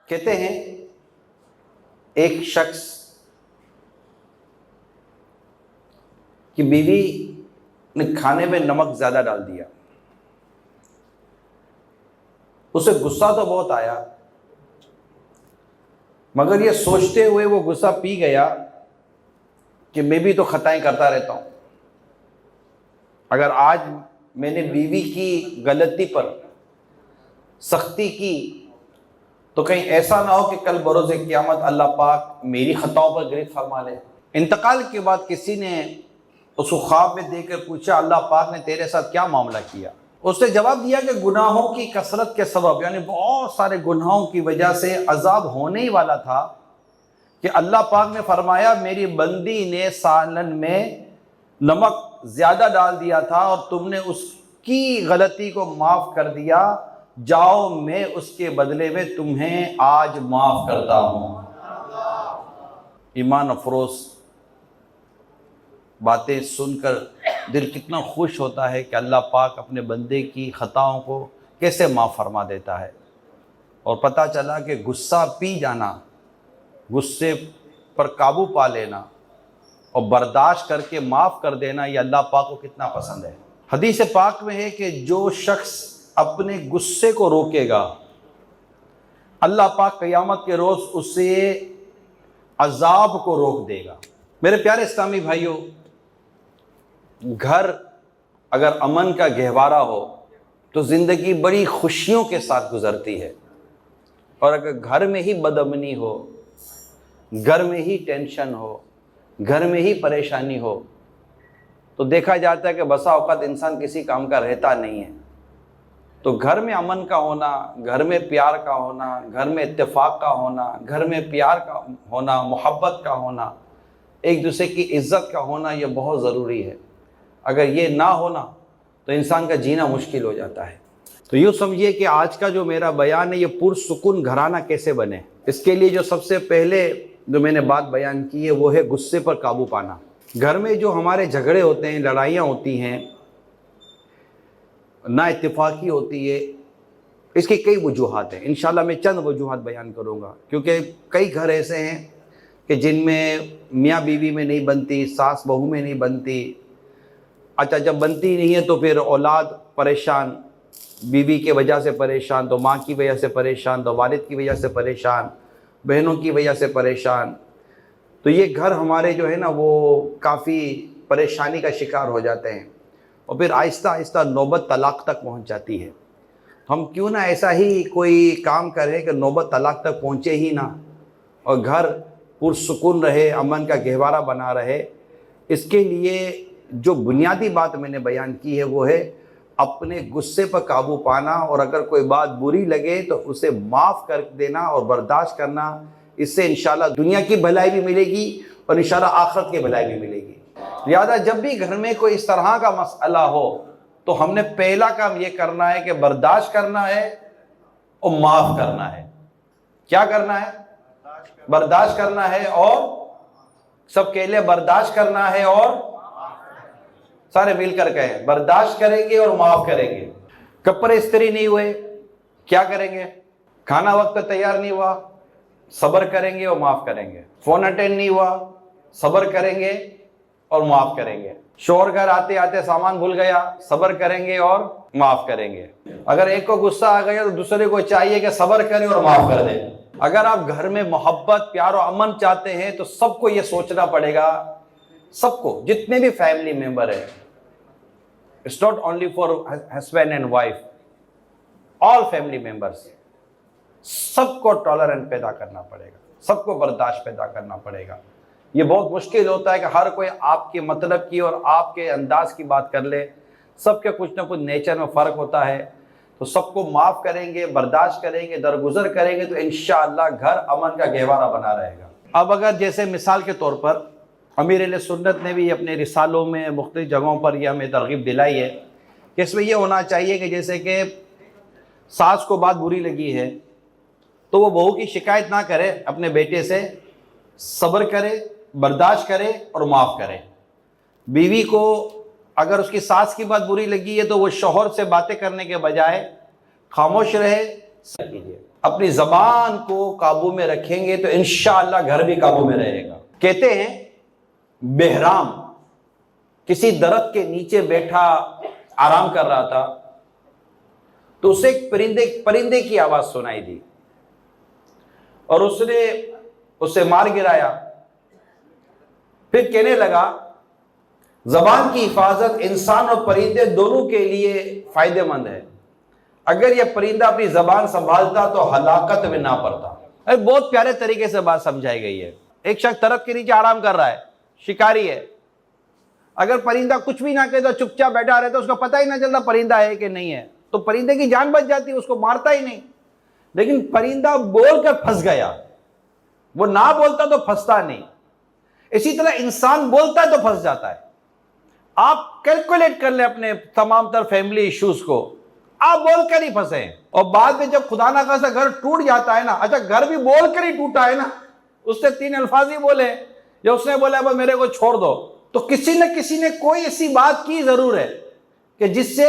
कहते हैं एक शख्स की बीवी ने खाने में नमक ज़्यादा डाल दिया। उसे गुस्सा तो बहुत आया, मगर ये सोचते हुए वो गुस्सा पी गया कि मैं भी तो खताएं करता रहता हूं। अगर आज मैंने बीवी की गलती पर सख्ती की तो कहीं ऐसा ना हो कि कल बरोज़े क़यामत अल्लाह पाक मेरी खताओं पर गिरफ्त फरमा ले। इंतकाल के बाद किसी ने उसको ख्वाब में देखकर पूछा, अल्लाह पाक ने तेरे साथ क्या मामला किया? उसने जवाब दिया कि गुनाहों की कसरत के सबब, यानी बहुत सारे गुनाहों की वजह से अजाब होने ही वाला था कि अल्लाह पाक ने फरमाया मेरी बंदी ने सालन में नमक ज़्यादा डाल दिया था और तुमने उसकी गलती को माफ़ कर दिया, जाओ मैं उसके बदले में तुम्हें आज माफ़ करता हूँ। ईमान अफरोज़ बातें सुनकर दिल कितना खुश होता है कि अल्लाह पाक अपने बंदे की ख़ताओं को कैसे माफ़ फरमा देता है। और पता चला कि गुस्सा पी जाना, गुस्से पर काबू पा लेना और बर्दाश्त करके माफ़ कर देना, ये अल्लाह पाक को कितना पसंद है। हदीस पाक में है कि जो शख्स अपने गुस्से को रोकेगा, अल्लाह पाक क़यामत के रोज़ उसे अजाब को रोक देगा। मेरे प्यारे इस्लामी भाइयों, घर अगर अमन का गहवारा हो तो ज़िंदगी बड़ी खुशियों के साथ गुजरती है, और अगर घर में ही बदअमनी हो, घर में ही टेंशन हो, घर में ही परेशानी हो, तो देखा जाता है कि बसा औकात इंसान किसी काम का रहता नहीं है। तो घर में अमन का होना, घर में प्यार का होना, घर में इत्तेफाक का होना, घर में प्यार का होना, मोहब्बत का होना, एक दूसरे की इज़्ज़त का होना, ये बहुत ज़रूरी है। अगर ये ना होना तो इंसान का जीना मुश्किल हो जाता है। तो यूँ समझिए कि आज का जो मेरा बयान है, ये पुरसुकून घराना कैसे बने, इसके लिए जो सबसे पहले जो मैंने बात बयान की है वो है गुस्से पर काबू पाना। घर में जो हमारे झगड़े होते हैं, लड़ाइयाँ होती हैं, ना इत्तेफाकी होती है, इसकी कई वजूहात हैं। इंशाल्लाह मैं चंद वजूहात बयान करूँगा, क्योंकि कई घर ऐसे हैं कि जिनमें मियाँ बीवी में नहीं बनती, सास बहू में नहीं बनती। अच्छा, जब बनती नहीं है तो फिर औलाद परेशान, बीवी के वजह से परेशान, तो माँ की वजह से परेशान, तो वालिद की वजह से परेशान, बहनों की वजह से परेशान। तो ये घर हमारे जो है ना वो काफ़ी परेशानी का शिकार हो जाते हैं, और फिर आहिस्ता आहिस्ता नौबत तलाक़ तक पहुँच जाती है। हम क्यों ना ऐसा ही कोई काम करें कि नौबत तलाक़ तक पहुँचे ही ना, और घर पुरसुकून रहे, अमन का गहवारा बना रहे। इसके लिए जो बुनियादी बात मैंने बयान की है वो है अपने गुस्से पर काबू पाना, और अगर कोई बात बुरी लगे तो उसे माफ़ कर देना और बर्दाश्त करना। इससे इंशाल्लाह दुनिया की भलाई भी मिलेगी और इंशाल्लाह आखिरत की भलाई भी मिलेगी। लिहाजा जब भी घर में कोई इस तरह का मसला हो तो हमने पहला काम ये करना है कि बर्दाश्त करना है और माफ़ करना है। क्या करना है? बर्दाश्त करना है, और सब के लिए बर्दाश्त करना है, और सारे मिलकर कहें बर्दाश्त करेंगे और माफ करेंगे। कपड़े इस्त्री नहीं हुए, क्या करेंगे? खाना वक्त पर तैयार नहीं हुआ, सब्र करेंगे और माफ करेंगे। फोन अटेंड नहीं हुआ, सब्र करेंगे और माफ करेंगे। शोहर घर आते आते सामान भूल गया, सब्र करेंगे और माफ करेंगे। अगर एक को गुस्सा आ गया तो दूसरे को चाहिए कि सब्र करे और माफ कर दे। अगर आप घर में मोहब्बत, प्यार और अमन चाहते हैं तो सबको ये सोचना पड़ेगा, सबको, जितने भी फैमिली मेंबर है, it's not only for husband and wife, all family members, सबको टॉलरेंस पैदा करना पड़ेगा, सबको बर्दाश्त पैदा करना पड़ेगा। ये बहुत मुश्किल होता है कि हर कोई आपके मतलब की और आपके अंदाज की बात कर ले। सबके कुछ ना कुछ नेचर में फ़र्क होता है। तो सबको माफ़ करेंगे, बर्दाश्त करेंगे, दरगुजर करेंगे तो इंशाअल्लाह घर अमन का गहवारा बना रहेगा। अब अगर जैसे मिसाल के तौर पर अमीर अहले सुन्नत ने भी अपने रिसालों में मुख्तलिफ जगहों पर यह हमें तरगीब दिलाई है कि इसमें यह होना चाहिए कि जैसे कि सास को बात बुरी लगी है तो वो बहू की शिकायत ना करे, अपने बेटे से सब्र करे, बर्दाश्त करे और माफ़ करे। बीवी को अगर उसकी सास की बात बुरी लगी है तो वो शौहर से बातें करने के बजाय खामोश रहे, कीजिए। अपनी जबान को काबू में रखेंगे तो इंशाअल्लाह घर भी काबू में रहेगा। कहते हैं बेहराम किसी दरख्त के नीचे बैठा आराम कर रहा था तो उसे एक परिंदे की आवाज सुनाई दी और उसने उसे मार गिराया। फिर कहने लगा जबान की हिफाजत इंसान और परिंदे दोनों के लिए फायदेमंद है। अगर यह परिंदा अपनी जबान संभालता तो हलाकत में ना पड़ता। अरे बहुत प्यारे तरीके से बात समझाई गई है। एक शख्स दरख्त के नीचे आराम कर रहा है, शिकारी है। अगर परिंदा कुछ भी ना कहे तो चुपचाप बैठा रहता, उसको पता ही ना चलता परिंदा है कि नहीं है, तो परिंदे की जान बच जाती है, उसको मारता ही नहीं। लेकिन परिंदा बोलकर फंस गया, वो ना बोलता तो फंसता नहीं। इसी तरह इंसान बोलता है तो फंस जाता है। आप कैलकुलेट कर ले अपने तमाम तर फैमिली इश्यूज को, आप बोलकर ही फंसे। और बाद में जब खुदा ना खास्ता घर टूट जाता है ना, अच्छा घर भी बोलकर ही टूटा है ना, उससे 3 अल्फाज ही बोले या उसने बोला बस मेरे को छोड़ दो, तो किसी न किसी ने कोई ऐसी बात की जरूर है कि जिससे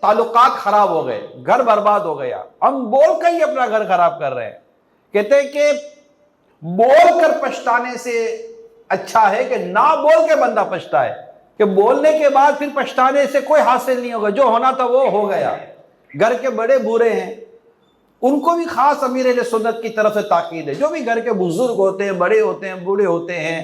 ताल्लुकात खराब हो गए, घर बर्बाद हो गया। हम बोलकर ही अपना घर खराब कर रहे हैं। कहते हैं कि बोलकर पछताने से अच्छा है कि ना बोल के बंदा पछताए, कि बोलने के बाद फिर पछताने से कोई हासिल नहीं होगा। जो होना था वो हो गया। घर के बड़े बूढ़े हैं, उनको भी खास अमीर सुन्नत की तरफ से ताकीद है। जो भी घर के बुजुर्ग होते हैं, बड़े होते हैं, बूढ़े होते हैं,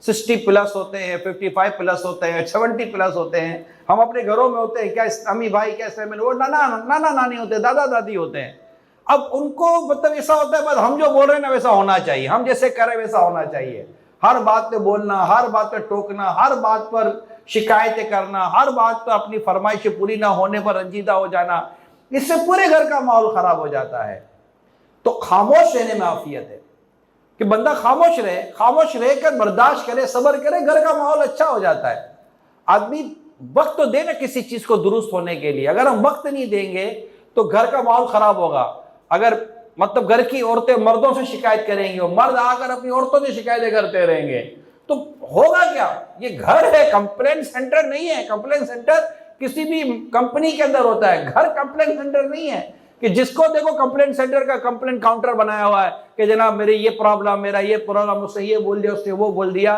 60 प्लस होते हैं, 55 प्लस होते हैं, 70 प्लस होते हैं। हम अपने घरों में होते हैं, क्या अम्मी भाई कैसे में वो नाना नानी होते हैं, दादा दादी होते हैं। अब उनको मतलब ऐसा होता है बस हम जो बोल रहे हैं ना वैसा होना चाहिए, हम जैसे करें वैसा होना चाहिए। हर बात पे बोलना, हर बात पे टोकना, हर बात पर शिकायतें करना, हर बात पर अपनी फरमाइशें पूरी ना होने पर रंजीदा हो जाना, इससे पूरे घर का माहौल खराब हो जाता है। तो खामोश रहने में आफियत है कि बंदा खामोश रहे, खामोश रहकर बर्दाश्त करे, सब्र करे, घर का माहौल अच्छा हो जाता है। आदमी वक्त तो दे ना किसी चीज को दुरुस्त होने के लिए। अगर हम वक्त नहीं देंगे तो घर का माहौल खराब होगा। अगर मतलब घर की औरतें मर्दों से शिकायत करेंगी और मर्द आकर अपनी औरतों से शिकायतें करते रहेंगे तो होगा क्या? ये घर है, कंप्लेंट सेंटर नहीं है। कंप्लेंट सेंटर किसी भी कंपनी के अंदर होता है, घर कंप्लेंट सेंटर नहीं है कि जिसको देखो कंप्लेंट सेंटर का कंप्लेंट काउंटर बनाया हुआ है कि जनाब मेरे ये प्रॉब्लम, मेरा ये प्रॉब्लम, उसने ये बोल दिया, उसने वो बोल दिया।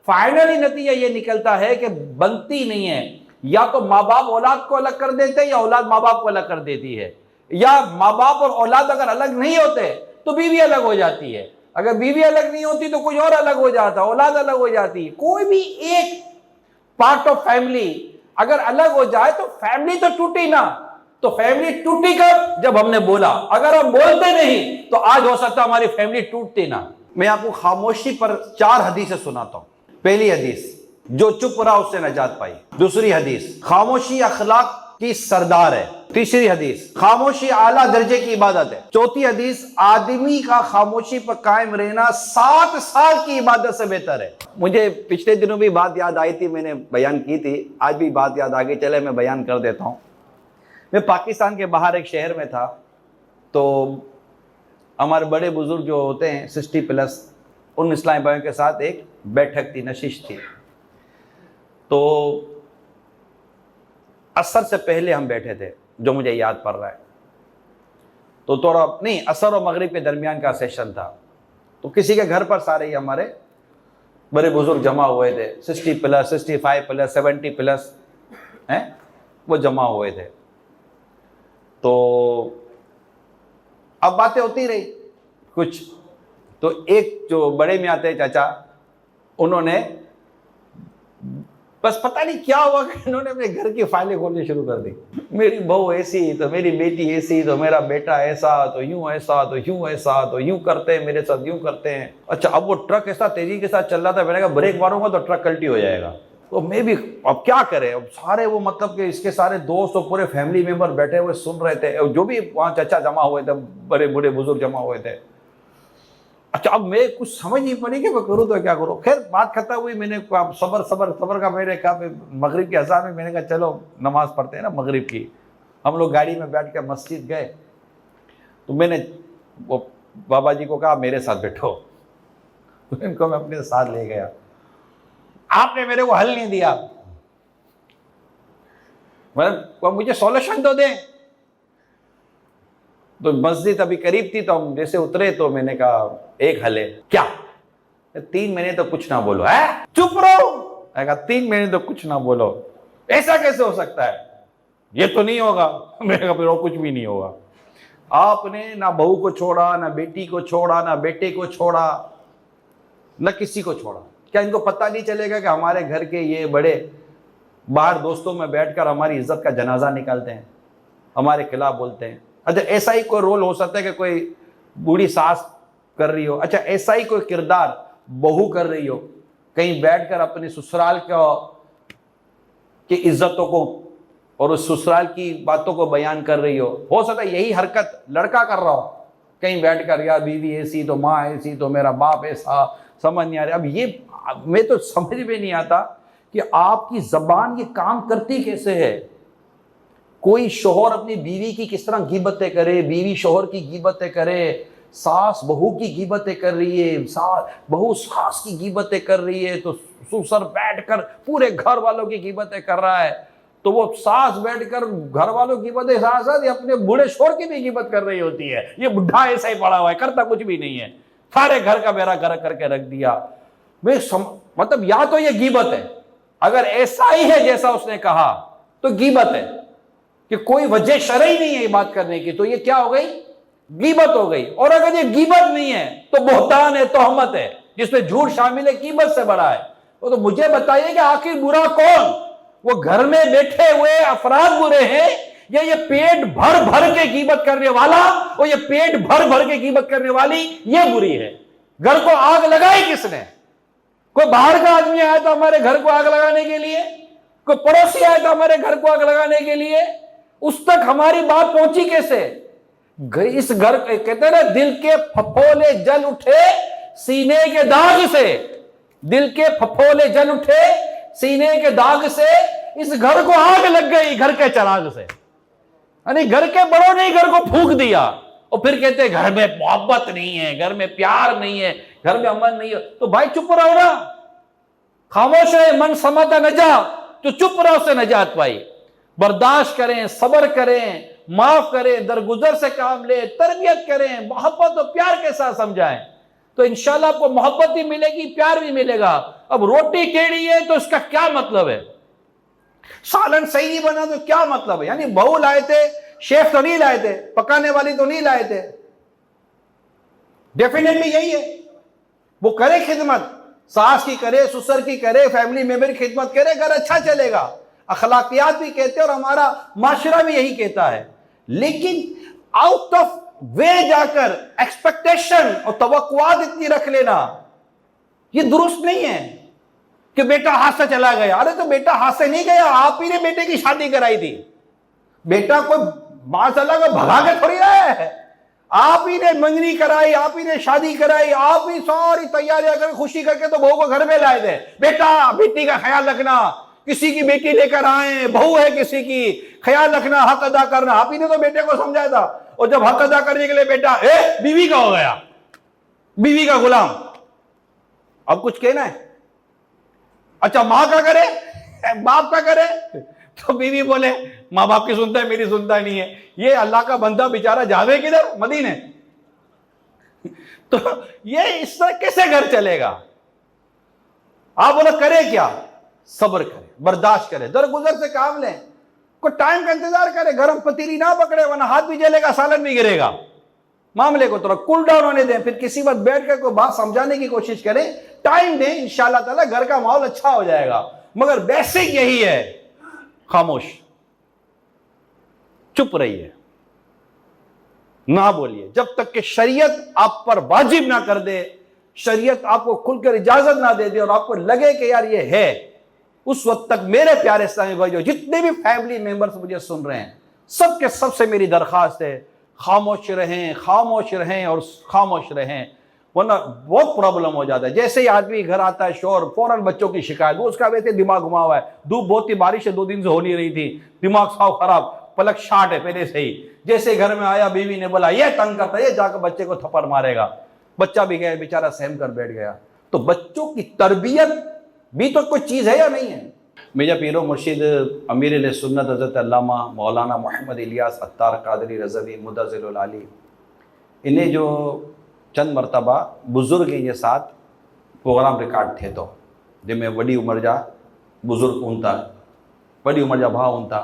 फाइनली नतीजा ये निकलता है कि बनती नहीं है। या तो माँ बाप औलाद को अलग कर देते हैं या औलाद माँ बाप को अलग कर देती है, या माँ बाप और औलाद अगर अलग नहीं होते तो बीवी अलग हो जाती है। अगर बीवी अलग नहीं होती तो कोई और अलग हो जाता, औलाद अलग हो जाती है। कोई भी एक पार्ट ऑफ फैमिली अगर अलग हो जाए तो फैमिली तो टूटी ना। तो फैमिली टूटी कब? जब हमने बोला। अगर हम बोलते नहीं तो आज हो सकता हमारी फैमिली टूटती ना। मैं आपको खामोशी पर 4 हदीसें सुनाता हूं। पहली हदीस, जो चुप रहा उससे नजात पाई। दूसरी हदीस, खामोशी अखलाक की सरदार है। तीसरी हदीस, खामोशी आला दर्जे की इबादत है। चौथी हदीस, आदमी का खामोशी पर कायम रहना 7 साल की इबादत से बेहतर है। मुझे पिछले दिनों भी बात याद आई थी, मैंने बयान की थी, आज भी बात याद आ गई, चले मैं बयान कर देता हूं। मैं पाकिस्तान के बाहर एक शहर में था, तो हमारे बड़े बुजुर्ग जो होते हैं 60 प्लस, उन इस्लामी भाइयों के साथ एक बैठक थी, नशिश थी। तो असर से पहले हम बैठे थे, जो मुझे याद पड़ रहा है। तो थोड़ा नहीं, असर और मगरिब के दरमियान का सेशन था। तो किसी के घर पर सारे ही हमारे बड़े बुजुर्ग जमा हुए थे, 60 प्लस, 65 प्लस, 70 प्लस हैं, वो जमा हुए थे। तो अब बातें होती रही कुछ। तो एक जो बड़े में आते चाचा, उन्होंने बस पता नहीं क्या हुआ कि इन्होंने अपने घर की फाइलें खोलनी शुरू कर दी। मेरी बहू ऐसी, तो मेरी बेटी ऐसी, तो मेरा बेटा ऐसा, तो यूं ऐसा, तो यूं ऐसा, तो यूं करते हैं मेरे साथ, यूं करते हैं। अच्छा, अब वो ट्रक ऐसा तेजी के साथ चल रहा था, मैंने कहा ब्रेक मारूंगा तो ट्रक कल्टी हो जाएगा। तो मैं भी अब क्या करें, अब सारे वो मतलब कि इसके सारे दोस्त और पूरे फैमिली मेंबर बैठे हुए सुन रहे थे, जो भी वहाँ चाचा जमा हुए थे, बड़े बूढ़े बुजुर्ग जमा हुए थे। अच्छा, अब मैं कुछ समझ नहीं पड़ी कि मैं करूँ तो क्या करूँ। खैर बात खत्म हुई, मैंने सबर सबर सबर का मैंने कहा, मगरिब के अज़ान में मैंने कहा चलो नमाज पढ़ते हैं ना मगरिब की। हम लोग गाड़ी में बैठ कर मस्जिद गए। तो मैंने वो बाबा जी को कहा मेरे साथ बैठो, तो इनको मैं अपने साथ ले गया। आपने मेरे को हल नहीं दिया, मतलब मुझे सॉल्यूशन तो दें। तो मस्जिद अभी करीब थी, तो हम जैसे उतरे तो मैंने कहा एक हले क्या 3 महीने तो कुछ ना बोलो है, चुप रहो। मैंने कहा 3 महीने तो कुछ ना बोलो, ऐसा कैसे हो सकता है, ये तो नहीं होगा। मैंने कहा फिर और कुछ भी नहीं होगा। आपने ना बहू को छोड़ा, ना बेटी को छोड़ा, ना बेटे को छोड़ा, न किसी को छोड़ा। क्या इनको पता नहीं चलेगा कि हमारे घर के ये बड़े बाहर दोस्तों में बैठकर हमारी इज्जत का जनाजा निकालते हैं, हमारे खिलाफ बोलते हैं। अच्छा ऐसा ही कोई रोल हो सकता है कि कोई बूढ़ी सास कर रही हो, अच्छा ऐसा ही कोई किरदार बहू कर रही हो, कहीं बैठकर अपने ससुराल की इज्जतों को और उस ससुराल की बातों को बयान कर रही हो सकता है यही हरकत लड़का कर रहा हो, कहीं बैठकर यार बीवी ऐसी तो माँ ऐसी तो मेरा बाप ऐसा, समझ नहीं आ रहा। अब ये मैं तो समझ में नहीं आता कि आपकी जबान ये काम करती कैसे है। कोई शोहर अपनी बीवी की किस तरह गीबतें करे, बीवी शोहर की गीबतें करे, सास बहू की गीबतें कर रही है, बहू सास की गीबतें कर रही है, तो ससुर बैठकर पूरे घर वालों की गीबतें कर रहा है, तो वो सास बैठकर घर वालों की गीबतें साथ साथ अपने बूढ़े शोहर की भी गीबत कर रही होती है। ये बुढ़ा ऐसा ही पड़ा हुआ है, करता कुछ भी नहीं है, सारे घर का बेड़ा गर्क करके रख दिया। मतलब या तो ये गीबत है, अगर ऐसा ही है जैसा उसने कहा तो गीबत है कि कोई वजह शरई नहीं है ये बात करने की, तो ये क्या हो गई, गीबत हो गई। और अगर ये गीबत नहीं है तो बोहतान है, तोहमत है, जिसमें झूठ शामिल है, गीबत से बड़ा है। तो मुझे बताइए कि आखिर बुरा कौन, वो घर में बैठे हुए अफराद बुरे हैं या ये पेट भर भर के गीबत करने वाला और ये पेट भर भर के गीबत करने वाली ये बुरी है। घर को आग लगाई किसने, कोई बाहर का आदमी आया था हमारे घर को आग लगाने के लिए, कोई पड़ोसी आया था हमारे घर को आग लगाने के लिए, उस तक हमारी बात पहुंची कैसे। इस घर कहते हैं ना, दिल के फफोले जल उठे सीने के दाग से, दिल के फफोले जल उठे सीने के दाग से, इस घर को आग लग गई घर के चराग से। यानी घर के बड़ों ने घर को फूंक दिया और फिर कहते हैं घर में मोहब्बत नहीं है, घर में प्यार नहीं है, घर में अमन नहीं है। तो भाई चुप रहो ना, खामोश रहे, मन समाता न जा तो चुप रहो से नजात पाई। बर्दाश्त करें, सब्र करें, माफ करें, दरगुजर से काम ले, तरबियत करें, मोहब्बत और प्यार के साथ समझाएं, तो इंशाल्लाह आपको मोहब्बत भी मिलेगी, प्यार भी मिलेगा। अब रोटी टेढ़ी है तो इसका क्या मतलब है, सालन सही नहीं बना तो क्या मतलब है। यानी बहू लाए थे, शेफ तो नहीं लाए थे, पकाने वाली तो नहीं लाए थे, डेफिनेटली यही है। वो करे खिदमत, सास की करे, ससुर की करे, फैमिली मेंबर की खिदमत करे, घर अच्छा चलेगा। अखलाकियात भी कहते हैं और हमारा माशरा भी यही कहता है। लेकिन आउट ऑफ वे जाकर एक्सपेक्टेशन और तवक्कुआत इतनी रख लेना ये दुरुस्त नहीं है कि बेटा हाथ से चला गया। अरे तो बेटा हाथ से नहीं गया, आप ही ने बेटे की शादी कराई थी। बेटा कोई माशाल्लाह को भगा के थोड़ी आया है, आप ही ने मंगनी कराई, आप ही ने शादी कराई, आप ही सारी तैयारियां कर खुशी करके तो बहू को घर में लाए थे। बेटा बेटी का ख्याल रखना, किसी की बेटी लेकर आए, बहू है किसी की, ख्याल रखना, हक अदा करना। आप ही ने तो बेटे को समझाया था। और जब हक अदा करने के लिए बेटा बीवी का हो गया, बीवी का गुलाम, अब कुछ कहना है। अच्छा मां का करे, बाप का करे, तो बीवी बोले माँ बाप की सुनता है, मेरी सुनता नहीं है। ये अल्लाह का बंदा बेचारा जावे किधर, मदीने। तो ये इस तरह कैसे घर चलेगा। आप बोले करे क्या, सब्र करे, बर्दाश्त करे, दरगुजर से काम लें, को टाइम का इंतजार करे, गरम पतीली ना पकड़े वरना हाथ भी जलेगा, सालन भी गिरेगा। मामले को थोड़ा कूल डाउन होने दें, फिर किसी वक्त बैठ कर कोई बात समझाने की कोशिश करें, टाइम दें, इंशाअल्लाह ताला घर का माहौल अच्छा हो जाएगा। मगर बेसिक यही है, खामोश, चुप रहिए, ना बोलिए जब तक कि शरीयत आप पर वाजिब ना कर दे, शरीयत आपको खुलकर इजाजत ना दे दे और आपको लगे कि यार ये है। उस वक्त तक मेरे प्यारे इस्लामी भाइयों, जितने भी फैमिली मेंबर्स मुझे सुन रहे हैं, सबके सबसे मेरी दरखास्त है, खामोश रहें, खामोश रहें और खामोश रहें, वरना बहुत प्रॉब्लम हो जाता है। जैसे ही आदमी घर आता है शोर, फौरन बच्चों की शिकायत, वो उसका वैसे दिमाग घुमा हुआ है, धूप बहुत थी, बारिश 2 दिन से हो नहीं रही थी, दिमाग साव खराब, पलक शाट है पहले से ही। जैसे घर में आया, बीवी ने बोला ये तंग करता है, जाकर बच्चे को थप्पड़ मारेगा, बच्चा भी गया बेचारा सहम कर बैठ गया। तो बच्चों की तरबियत भी तो कोई चीज है या नहीं है। मेजा पीरो मुर्शिद अमीर सुन्नत हज़रत अल्लामा मौलाना मोहम्मद इलियास अत्तार कादरी रज़वी मुदज़्ज़िलुल आली, इन्हें जो चंद मरतबा बुज़ुर्ग जे साथ प्रोग्राम रिकॉर्ड थे तो जंहिंमें वॾी उमिरि जा बुज़ुर्ग हूंदा था, वॾी उमिरि जा भाउ हूंदा,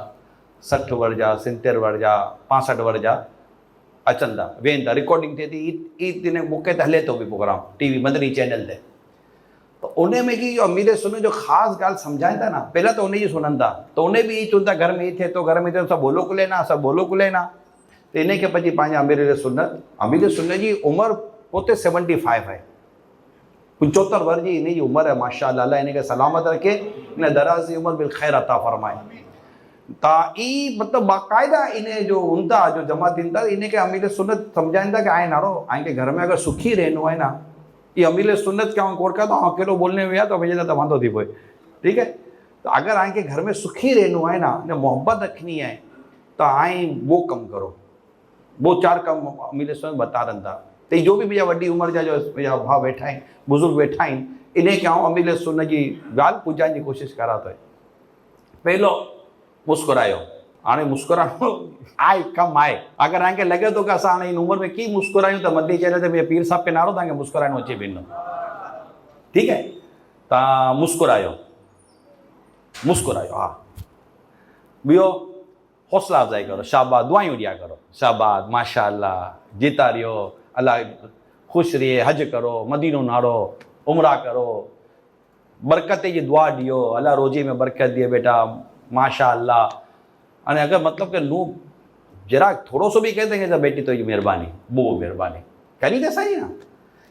60 वर्ष जा 70 वर्ष जा 65 वर्ष जा अचनि था, वेहनि था, रिकॉर्डिंग थिए थी, ईद दिन मौक़े ते हले थो बि प्रोग्राम टीवी मदनी चैनल ते। तो उन में की जो अमीर सुन्नत जो ख़ासि ॻाल्हि सम्झाइनि था न, पहले तो उन जी सुननि था, तो उन बि चवनि था घर में ई थिए थो, घर में थिए सभु बोलो कुले ना, सभु बोलो कुले ना। तो इन खे पंहिंजी पंहिंजा अमीर सुन्नत जी उमिरि पोइ 75 आहे, 75 वर्ष जी इन जी उमिरि है। माशाअल्लाह, अल्लाह इन खे सलामत रखे, इन दराज़ जी उमिरि बिल ख़ैर अता फरमाए। ता ई मतलब बाक़ायदा इन जो हूंदा जो जमा थियनि था, इन खे अमीर सुन्नत सम्झाइनि था कि आए नारो आए के घर में अगर सुखी रहनो है ना, ये अमीर सुन्नत क्या कोर का तो अकेलो बोलने में तो मुझे तो वांदो थी पोए, ठीक है। तो अगर आए के घर में सुखी रहनो है ना, ने मोहब्बत रखनी है, तो आए वो कम करो, वो 4 कम अमीर सुन्नत बता रहा था। तो जो भी मुझा वड्डी उमिरि जा जो मुझा भाउ वेठा आहिनि, बुज़ुर्ग वेठा आहिनि, इन खे अमीर सुन्नत जी ॻाल्हि पुॼाइण जी कोशिशि करा थो। पहलो मुस्कुरायो, हाणे मुस्कुराइणो आहे कमु आहे। अगरि तव्हांखे लॻे थो कि असां हाणे इन उमिरि में कीअं मुस्कुरायूं, त मदनी चैनल ते मुंहिंजे पीर साहिब खे नारो तव्हांखे मुस्कुराइणो अचे वेंदो, ठीकु है। तव्हां मुस्कुरायो, मुस्कुरायो, हा। ॿियो हौसला अफ़ज़ाई करो, शाबाश, दुआयूं ॾिया करो, शाबाश, माशाअल्लाह, जीता रहियो, अल्लाह ख़ुशि रहे, हज करो, मदीनो नारो, उमरा करो, बरकत जी दुआ ॾियो, अल्लाह रोज़ी में बरकत दिए बेटा, माशाअल्लाह। अने अगर मतलब कि नू जरा थोड़ो सो भी कहते हैं तो बेटी तो मेहरबानी, वो मेहरबानी करी दे सही ना,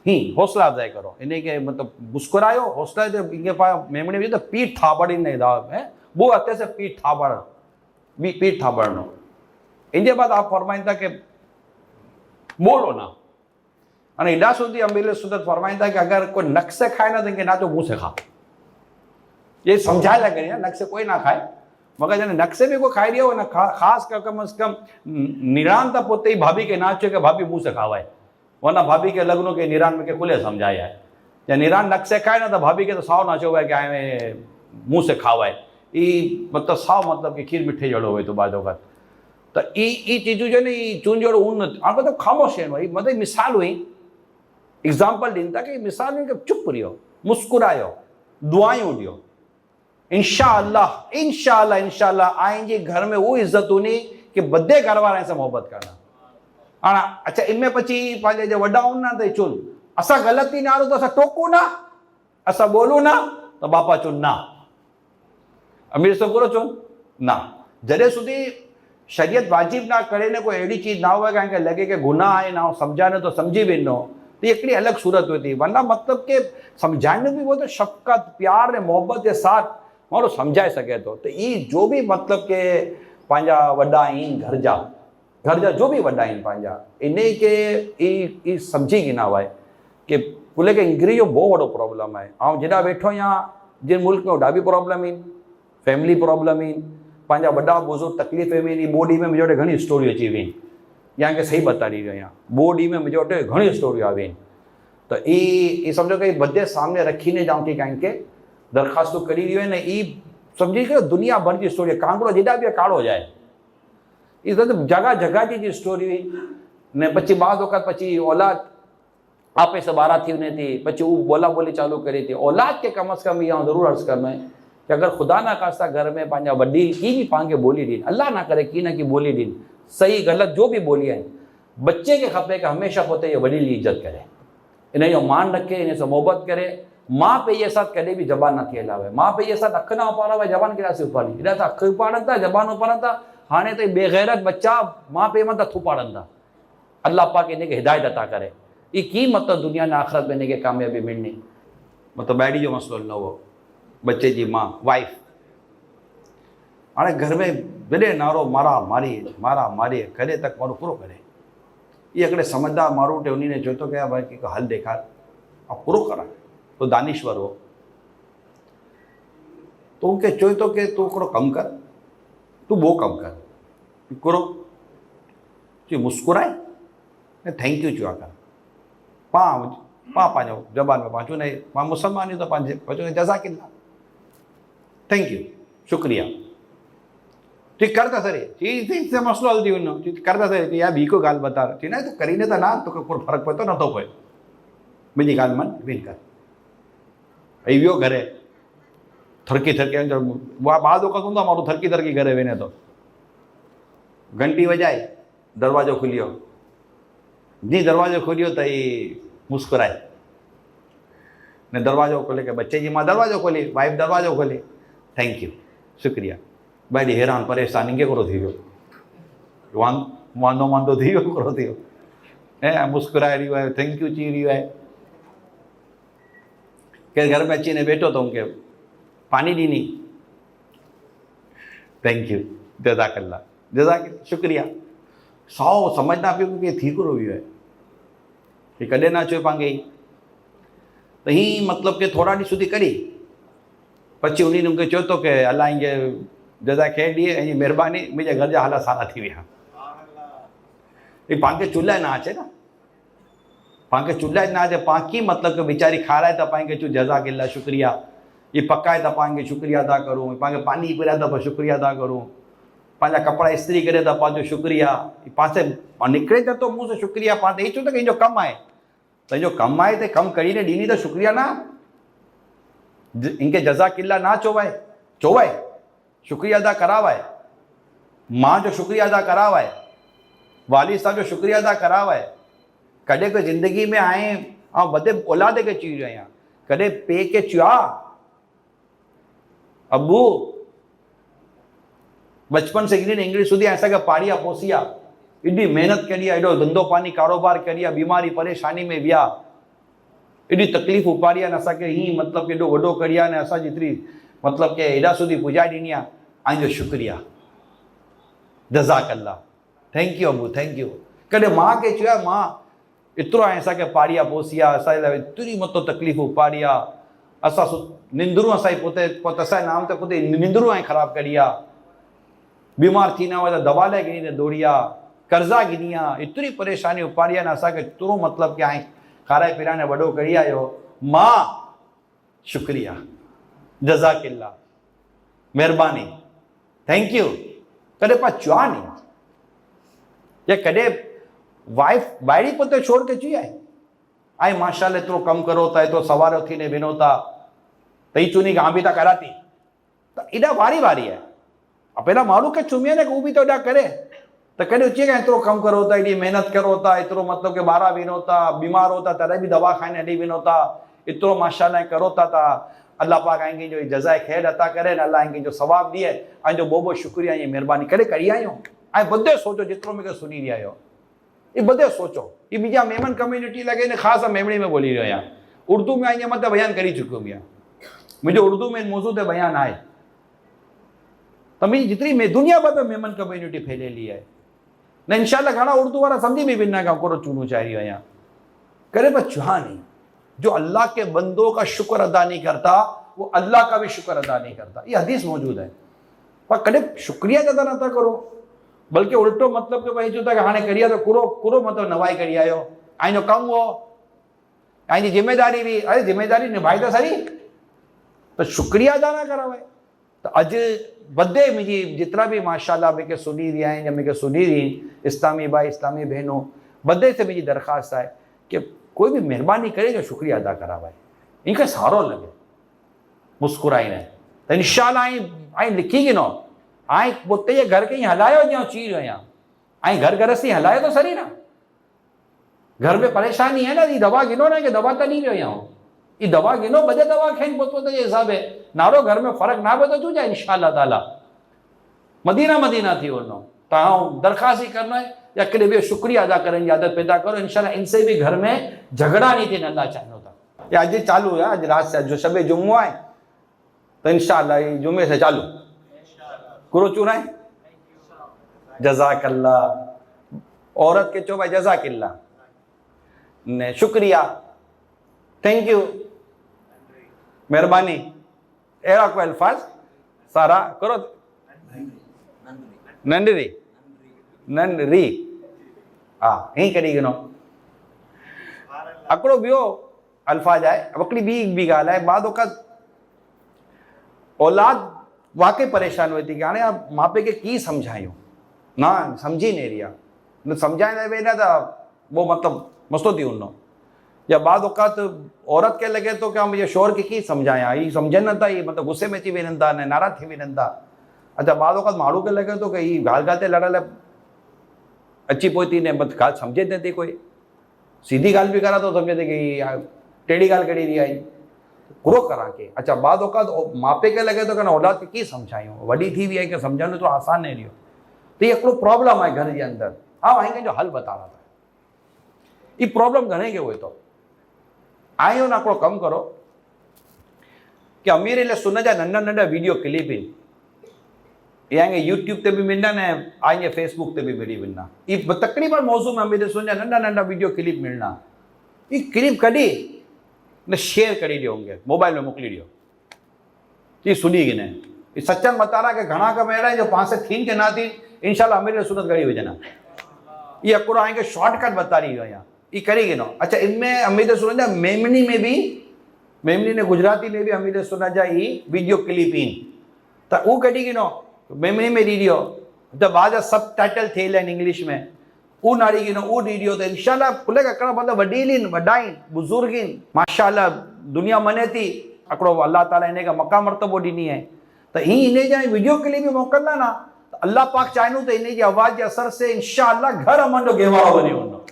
ही हौसला अफजाई करो, इन्हें के मतलब मुस्कुरायो, हौसला जो इनके पास मेमने भी तो पीठ थाबड़ी नहीं दाव है, वो अत्ते से पीठ थाबड़ भी पीठ थाबड़नो। इनके बाद आप फरमाइन था कि बोलो ना, अने इडा सुधी अमीर सुन्नत फरमाइन था कि अगर कोई नक से खाए ना तो इनके ना तो मुंह से खा, ये समझाए लगे ना, नक से कोई ना खाए, मगर जने नक से भी कोई खाई दिया हो ना, खास कर कम से कम निरान था पोते ही भाभी के नाचो के भाभी मुंह से खावाए, वरना भाभी के लग्नों के निरान में के खुले समझाया है। या निरान नक से खाए ना तो भाभी के तो साव नाचो हुआ है कि आए मुंह से खावाए, ई मतलब साव मतलब कि खीर मिठे जड़ो हुए तो बाद वक़्त तो ई चीज़ों जो नहीं चून जड़ो उन मतलब खामोश है वही मतलब मिसाल हुई एग्जाम्पल ॾींदा कि मिसाल हुई कि चुप रहियो, मुस्कुरायो, दुआयूं ॾियो, इंशाअल्लाह इंशाअल्लाह इंशाअल्लाह आएंगे घर में वो इज्जत होनी कि बदे घर वाले से मोहब्बत करना। हाँ अच्छा, इनमें पची पाले जो वड्डा हूं ना तो चुन असा गलती ना तो असा टोकू ना, असा बोलू ना तो बापा चुन ना, अमीर से करो चुन ना, जॾहिं सुधी शरीयत वाजिब ना करे ने कोई अड़ी चीज ना हो कि लगे कि गुनाह है ना समझाने तो समझी वेंदो, तो ये हिकिड़ी अलग सूरत होती, वरना मतलब के समझाने भी वो तो शफकत प्यार ने मोहब्बत के साथ मारो समझाए सके तो ये जो भी मतलब के पंहिंजा वॾा आहिनि घर जा जो भी वॾा आहिनि पंहिंजा इन्हें के ई समझी गिना हुआ है कि कुल के इंग्री जो बहुत वॾो प्रॉब्लम है। ऐं जेॾा वेठो यहाँ जिन मुल्क में ओॾा बि प्रॉब्लम आहिनि, फैमिली प्रॉब्लम आहिनि, पंहिंजा वॾा बुज़ुर्ग तकलीफ़ में आहिनि। बॉडी में मुंहिंजे वटि घणी स्टोरियूं अची वेयूं, या के सही बता रही यहाँ बॉडी में मुझे वटि घणी स्टोरियूं आ वेयूं, तो ये समझो कि बदे सामने रखी ने जाऊँ कि कंहिंखे दरखास्तों करी रही है ना, ई समझी कर दुनिया भर की स्टोरी, कांगड़ो जेॾा बि काड़ो जाए, ये तो जगह जगह जी स्टोरी हुई ने पची बाद वक़्त पची औलाद आपे से बारा थी वञे थी, पची वो बोला बोली चालू करे थी। औलाद के कम अज़ कम इहा ज़रूर अर्ज़ करणु कि अगर खुदा ना खास्ता घर में पंहिंजा वॾी की भी पाण खे ॿोली ॾियनि, अल्लाह ना करे की न की ॿोली ॾियनि, सही ग़लति जो भी ॿोली आहिनि, बच्चे के खपे कि हमेशा पोते ये वॾी जी इज़त करे, इन जो मान रखे, इन से मोहब्बत करे। माँ पे ये साथ कॾहिं भी जबान न थी हलावे, माँ पे ये साथ अख ना उपाड़ावे, जबान केॾा से उपाड़ी, हेॾा त अख उपाड़नि था, जबान उपाड़नि था, हाणे त बेग़ैरत बच्चा माँ पे मत हथ उपाड़नि था। अल्लाह पाक इन खे हिदायत अता करे, ये की मतलब दुनिया ने आख़िरत में इन खे कामयाबी मिलनी, मतलब बैडी जो मसलो न हो, बच्चे जी माँ वाइफ हाणे घर में वॾे नारो मारा मारी करे तक माण्हू पूरो करे। ये हिकिड़े समझदार माण्हू टे उन चयो तो कि भाई की हल ॾेखार और पूरो करा, तो दानिश्वर हो, तो उनके चयो तो कि तू हिकिड़ो कमु कर, तू वो कमु कर, हिकिड़ो चयो मुस्कुराए ने थैंक यू चयो कर, पाँ पंहिंजो ज़बान में पाँ चूं पाँ मुसलमान तो पंहिंजे जज़ाकिल्ला, थैंक यू। शुक्रिया ठीक करता सर ये मसलो हल थी वञो करता सर या ॿी कोई ॻाल्हि बता चई न तूं करीने त ना तोखे को फ़र्क़ु पए थो नथो पए मुंहिंजी ॻाल्हि मन विन कर ऐं वियो घरे थरकी बाद वक़्तु हूंदो आहे माण्हू थरकी थरकी घरे वञे थो घंटी वॼाए दरवाज़ो खुलियो जीअं दरवाज़ो खुलियो त ही मुस्कुराए ने दरवाज़ो खोले के बच्चे जी मां दरवाज़ो खोली वाइफ दरवाज़ो खोले थैंक यू शुक्रिया भाई हैरान परेशान इंगे करो थी वियो वांदो वांदो थी वियो करो थी वियो ऐं मुस्कुराए रहियो आहे थैंक यू चई रहियो आहे केरु घर में अची ने बैठो तो उनके पानी ॾिनी थैंक यू जज़ाकल्ला जज़ाक शुक्रिया साओ समझदा पियो कि थी करो वियो आहे कि कॾहिं न चयो पांखे त ही मतलब के थोड़ा ॾींहं સુધી કરી પછી उन्हीं ने चयो तो कि अल्लाह इंगे जज़ा खे ॾिए ऐं महिरबानी मुंहिंजे घर जा हालात सारा थी विया ही पांखे चुल्हा न अचे न पांखे चुल्हा न अचे पांकी मतलब कि बेचारी खाराए त पांखे चूं जज़ाकिल्ला शुक्रिया ये पकाए त पांखे शुक्रिया अदा करूं पांखे पानी पिराए त शुक्रिया अदा करूं पंहिंजा कपिड़ा इस्त्री करे त पंहिंजो शुक्रिया पासे निकिरे त तो मुंहुं से शुक्रिया पाण त चो त कंहिंजो कमु आहे पंहिंजो कमु आहे त कमु करीने ॾींदी त शुक्रिया न इनके जज़ाकिल्ला ना चोवाए शुक्रिया अदा करावाए माँ जो शुक्रिया अदा करावाए वालिद साहब जो शुक्रिया अदा करावाए कॾहिं कोई ज़िंदगी में आए ऐं वॾे औलाद खे चई रहियो आहियां कॾहिं पे के चयो अबू बचपन से इंग्लिश સુધી असांखे पाड़िया पोसी आहे एॾी महिनत करी आहे एॾो धंधो पानी कारोबार करी आहे बीमारी परेशानी में विया एॾी तकलीफ़ उपाड़ी आहे असांखे हीअं मतिलबु कि एॾो वॾो करी आहे ने असांजी एतिरी मतिलबु कि हेॾा સુધી पुॼाए ॾिनी आहे ऐं जो शुक्रिया जज़ाकल्ला thank you Abu thank you कॾहिं मां खे चयो आहे मां एतिरो आहे असांखे पाड़िया पोसी आहे असांजे लाइ एतिरी मतिलबु तकलीफ़ उपाड़ी आहे असां निंदरूं असांजी पोइ असांजे नाम ते पुते निंदरूं ऐं ख़राबु करी आहे बीमार थी न हुआ त दवा लाइ गिनी दौड़ी आहे कर्ज़ा गिनी आहे एतिरी परेशानी उपाड़ी आहे न असांखे एतिरो मतिलबु कि ऐं खाराए पीराए वॾो करी आयो मां शुक्रिया जज़ाकिल्ला महिरबानी थैंक यू कॾहिं पाण चयो नी या कॾहिं वाइफ ॿाहिरी पुते छोड़ के चई आहे ऐं माशाल्लाह एतिरो कमु करो था एतिरो सवारो थी ने विनो था त ही चुनी गां बि था करा थी त एॾा वारी वारी आहे पहिला माण्हू खे चुमिया न उहो बि त एॾा करे त कॾहिं अची करे एतिरो कमु करो था एॾी महिनत करो था एतिरो मतिलबु कि ॿाहिरां विनो था बीमार हो था तॾहिं बि दवा खाइण हली विनो था एतिरो माशाल्लाह करो था अल्लाह पाक आएंगे जो जज़ाए ख़ैर अता करे न अल्लाह आएंगे जो सवाब दिए ऐं जो बोबो शुक्रिया ये मेहरबानी करे करी आहियूं ऐं बदे सोचो जेतिरो मूंखे सुनी रहिया आहियो ये बदे सोचो ये बीजा मेमन कम्युनिटी लॻे न ख़ासि मेमणी में ॿोली रहियो आहियां उर्दू में ईअं मतिलबु बयानु करे चुकियो आहियां मुंहिंजो उर्दू में मौज़ू ते बयानु आहे त मुंहिंजी जेतिरी दुनिया भर में मेमन कम्युनिटी फैलियली आहे न इंशाल्लाह घणा उर्दू वारा सम्झी बि वेंदा खां कोड़ो चूनो चाहे रहियो आहियां करे पर चुहा नहीं जो अल्लाह के बंदों का शुक्र अदा नहीं करता वो अल्लाह का भी शुक्र अदा नहीं करता ये हदीस मौजूद है पर कॾहिं शुक्रिया अदा नथा करो बल्कि उल्टो मतलब कि भाई जो था हाणे करिया तो कुरो मतलब नवाई करी आयो ऐं जो कमु हो ऐं जी जिम्मेदारी भी अरे जिम्मेदारी निभाई त सही तो शुक्रिया अदा न करावे तो अॼु बदे मुंहिंजी जेतिरा बि माशाल्लाह मूंखे सुनी रहिया आहिनि या मूंखे सुनी रही इस्लामी भाई इस्लामी बहनों बदे से मुंहिंजी दरख़्वास्त आहे कि कोई भी मेहरबानी करे जो शुक्रिया अदा करावे इनखे सारो लगे मुस्कुराईने त इंशाल्लाह ऐं लिखी गिनो ऐं पुते जे घर खे ईअं हलायो जीअं चई रहियो आहियां ऐं घर गृहस्थी हलायो तो सही ना घर में परेशानी है ना ये दवा गिनो ना कि दवा तो नहीं रहियो आहियां ये दवा गिनो बजे दवा खाइन पोते जे हिसाब है नारो घर में फर्क ना पए तो जाए इंशाल्लाह ताला मदीना थी वनो तव्हां दरख़्वास्त ही करना है या कॾहिं बि शुक्रिया अदा करण जी आदत पैदा करो इंशाल्लाह इनसे भी घर में झगड़ा नहीं थियनि अल्लाह चाहींदो था या अॼु चालू है अॼु रात से जो शबे जुम्मो आहे तो इंशाल्लाह ये जुम्मे से चालू कुरो चुनाए जज़ाकल्ला औरत के चो भाई जज़ाकिल्ला ने शुक्रिया थैंक यू मेहरबानी अहिड़ा कोई अल्फाज सारा करो नंढरी हा हीअं कॾहिं गिनो हिकिड़ो ॿियो अल्फाज आहे हिकिड़ी ॿी ॻाल्हि आहे बाद औक़ात औलाद वाकई परेशान हुई थी कि हाणे आप मापे के की समझायूं ना समझी नहीं रिया न समझाए वे ना था वो मतलब मस्तो थी उन्नो या बाद औकात औरत के लगे तो क्या मुझे शोर की समझाया ये समझे न था ये मतलब गुस्से में थी वेनंदा ने नाराज थी वेनंदा अच्छा बाद औकात माड़ू के लगे तो कहीं गाल गाते लड़ाले अच्छी पोती ने मत गाल समझे देती कोई सीधी गाल भी करा तो समझे थे कि टेढ़ी गाल करी दी आई पूरो करा के अच्छा बाद औकात मापे के लगे तो कहना औलाद के की समझायूं वडी थी भी है कि समझाने तो आसान नहीं रहियो तो ये हिकिड़ो प्रॉब्लम है घर के अंदर हाँ वहीं जो हल बता रहा था ये प्रॉब्लम घणे के हुए तो आयो ना हिकिड़ो कमु करो कि अमीर ले सुन जा नंढा नंढा वीडियो क्लिप आहिनि या यूट्यूब ते भी मिलना ने आएंगे फेसबुक ते भी मिली मिलना ये तकरीबन मौजू में अमीर सुन जा नंढा नंढा वीडियो क्लिप मिलना ये क्लिप कढी ने शेयर करी ॾियोगे मोबाइल में मोकिली ॾियो ये सुनी की ने ये सच्चन बता रहा कि घणा कम अहिड़ा जो पासे थीन के ना थी इंशाल्लाह अमीर सुनत गड़ी विझना ये अकुड़ो आएंगे शॉर्टकट बता रही हो यहाँ ये करेगी ना अच्छा इनमें अमीर सुन जा मेमनी में भी मेमनी ने गुजराती में भी अमीर सुन जा ये वीडियो क्लिप इन तो वो कढी नो मेमनी में ॾीडियो त बाद सब टाइटल थियल आहिनि इंग्लिश में वो नाड़ी की नो वो ॾीडियो तो इंशाल्लाह खुले ककड़ मतलब वडीलिन वडाइन बुजुर्गिन माशाल्लाह दुनिया मने थी अकड़ो अल्लाह ताला इन्हें का मक़ाम मर्तबो ॾिनी है तो ही इन्हें जा वीडियो क्लिप भी मोकिलंदा ना तो अल्लाह पाक चाहनू तो इन्हें जी आवाज़ के असर से इंशाल्लाह घर अमन जो गेवारो बनी वञो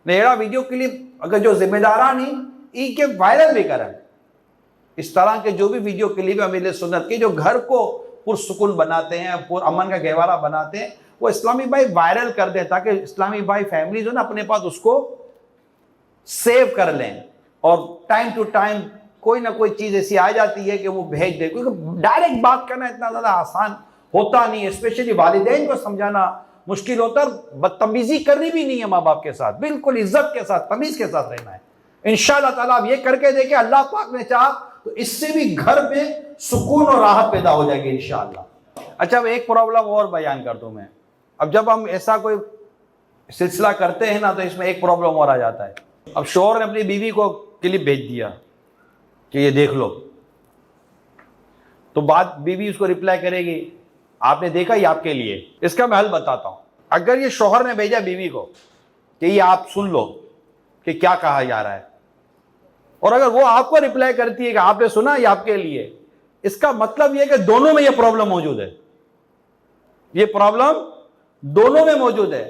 ने अहिड़ा वीडियो क्लिप अगर जो जिम्मेदारान ही ई के वायरल भी करन इस तरह के जो भी वीडियो क्लिप अमीर सुन्नत के जो घर को पुरसुकून बनाते हैं अमन का गहवारा बनाते हैं वो इस्लामी भाई वायरल कर दें ताकि इस्लामी भाई फैमिली जो ना अपने पास उसको सेव कर लें और टाइम टू टाइम कोई ना कोई चीज़ ऐसी आ जाती है कि वो भेज दे क्योंकि डायरेक्ट बात करना इतना ज़्यादा आसान होता नहीं है स्पेशली वालिदैन को समझाना मुश्किल होता है बदतमीजी करनी भी नहीं है माँ बाप के साथ बिल्कुल इज्जत के साथ तमीज़ के साथ रहना है इंशाअल्लाह ताला आप ये करके देखें अल्लाह पाक ने चाहा तो इससे भी घर में सुकून और राहत पैदा हो जाएगी इंशाअल्लाह अच्छा अब एक प्रॉब्लम और बयान कर दूं मैं अब जब हम ऐसा कोई सिलसिला करते हैं ना तो इसमें एक प्रॉब्लम और आ जाता है अब शौहर ने अपनी बीवी को क्लिप भेज दिया कि ये देख लो तो बात बीवी उसको रिप्लाई करेगी आपने देखा ये आपके लिए इसका मैं हल बताता हूं अगर ये शौहर ने भेजा बीवी को कि ये आप सुन लो कि क्या कहा जा रहा है और अगर वो आपको रिप्लाई करती है कि आपने सुना ये आपके लिए इसका मतलब यह कि दोनों में ये प्रॉब्लम मौजूद है ये प्रॉब्लम दोनों में मौजूद है